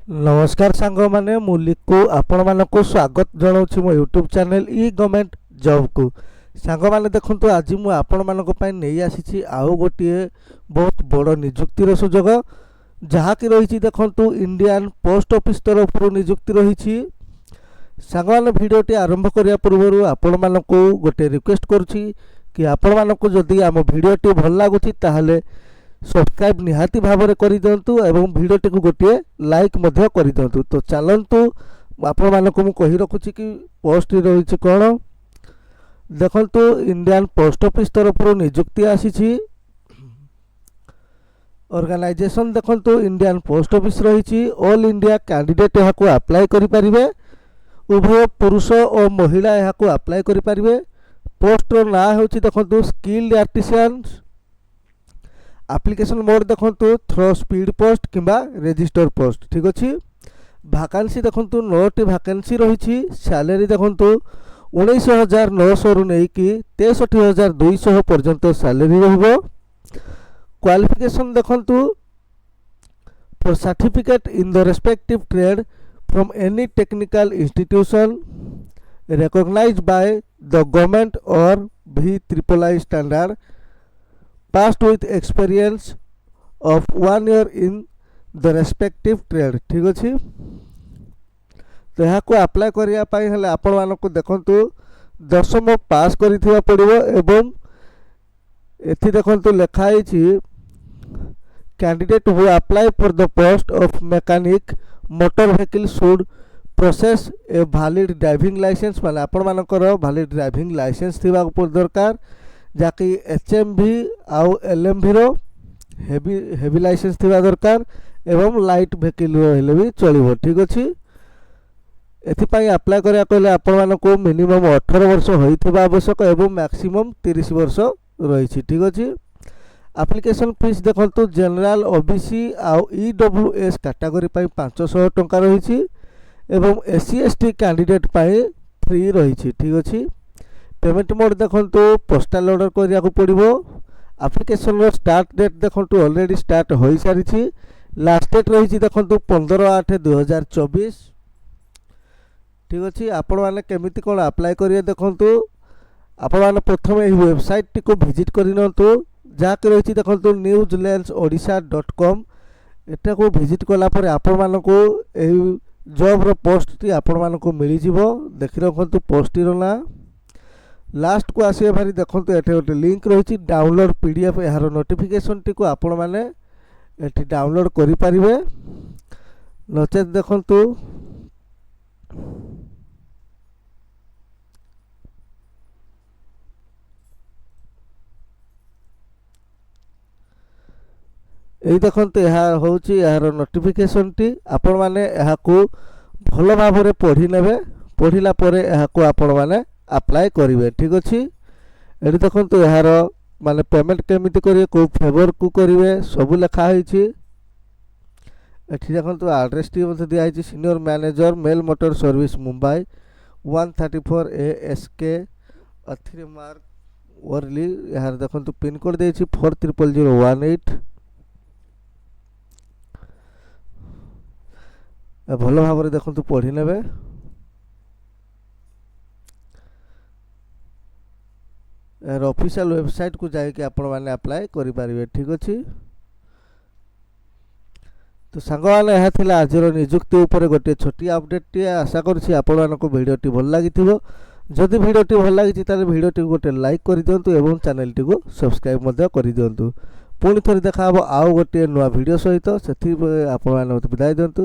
नमस्कार सांग मैंने मुलिकु आपण मानक स्वागत जनाऊँ मो यूट्यूब चैनल ई गवर्नमेंट जॉब को सांग मैंने देखो आज मुझे आपण मानक नहीं आसी आउ गोटे बहुत बड़ निजुक्तिर सुजोग जहाँकि रही देखु इंडियन पोस्ट ऑफिस तरफ निजुक्ति रही सांग मैंने भिडटी आरंभ करने पूर्व आपण मानक गोटे रिक्वेस्ट करुँची कि आपण मानक जदि आम भिडटी भल लगुच ताहले सब्सक्राइब निहाती भाव में कर दिंतु एवं भिडटी को गोटे लाइक कर दिंतु। तो चलतु आपण मानक मु कही रखुची कि पोस्ट रही कौन देखंतु इंडियन पोस्ट ऑफिस तरफ निजुक्ति आसी ऑर्गेनाइजेशन देखंतु इंडियन पोस्ट ऑफिस रही ऑल इंडिया कैंडिडेट यहाँ को अप्लाई करें उभय पुरुष और महिला यहाँ को अप्लाई करें पोस्टर ना हूँ देखो स्किल्ड आर्टिसियंस एप्लिकेशन मोड देखो थ्रो स्पीड पोस्ट किंबा रजिस्टर पोस्ट ठीक अच्छे वैकेंसी देखो 9टी वैकेंसी रही सैलरी देखो 19,900 रु नहीं 63,200 पर्यंत सैलरी रहिबो क्वालिफिकेशन देखो for certificate in the respective trade from any technical institution recognized by the government or VIII standard passed with experience of 1 year in the respective trade ठीक अच्छे तो यहाँ को अप्लाई करने हेले आपण मानक देखंतु 10th पास करिथिबा पड़िबो एवं एथि देखंतु लिखाई candidate who apply for the post of mechanic motor vehicle should process a valid driving licence माने आपण मानकर वैलिड ड्राइविंग लाइसेंस थिबा दरकार जाकि HMV आउ LMV रो हेवी लाइसेंस थिबा दरकार एवं लाइट व्हीकल रहले भी चलिबो ठीक अछि एथिपाई अप्लाई करिया कहले आपण मानको मिनिमम 18 वर्ष होइथिबा आवश्यक एवं मैक्सिमम 30 वर्ष रही ठीक अछि एप्लिकेशन फीस देखंतु जनरल OBC आउ EWS कैटेगरी पई 500 टंका रही एवं SC ST कैंडिडेट पाई फ्री रही ठीक अच्छे पेमेंट मोड देखंतु पोस्टल ऑर्डर करिया को पड़िबो एप्लिकेशन रो स्टार्ट डेट देखंतु ऑलरेडी स्टार्ट होई सारिछि लास्ट डेट रही देखंतु 15/8/2024 ठीक अच्छे आपण माने केमिति कोन अप्लाई करिया देखंतु आपण माने प्रथम एही वेबसाइट टी को विजिट करिनंतु जाके रही देखंतु newslandsodisha.com एटा को विजिट कला पर आपण मानको एही जॉब रो पोस्ट टी आपण मानको मिली जिवो देखि रखंतु पोस्ट टी रो ना लास्ट को आसे भारी देखंतु एठे गोटे लिंक रही डाउनलोड PDF यार नोटिफिकेशन टी को आपण माने एठी डाउनलोड करि परिबे नचेत देखंतु यही देखते यह हूँ यार नोटिफिकेशन टी आपण माने यह को भल भाव में पढ़ी ने पढ़ला आपण माने अप्लाई करेंगे ठीक अच्छे ये देखते यार माने पेमेंट केमिति करेंगे को फेवर को करेंगे सब लिखाई ये देखो आड्रेस टी दिखाई senior manager mail motor service Mumbai 134 ASK अथरी मार्क वर्ली यार देखो पिन कोड दे 40018 भल भाव में देखो पढ़ी ने ऑफिशियल वेबसाइट को जाके आपण माने अप्लाई करि पारिबे ठीक अछि तो सांग माने यह थिला आजर निजुक्ति ऊपर गोटे छोटी अपडेट टी आशा करछि आपण मानको वीडियोटी भल लागिथिबो जदि वीडियोटी भल लागिछि ताले वीडियोटी गोटे लाइक कर दियंतु एवं चैनल टी को सब्सक्राइब मध्य कर दियंतु पुणी थोड़ी देखा आउ गोटे नुआ वीडियो सहित से आपण माने विदाय दियंतु।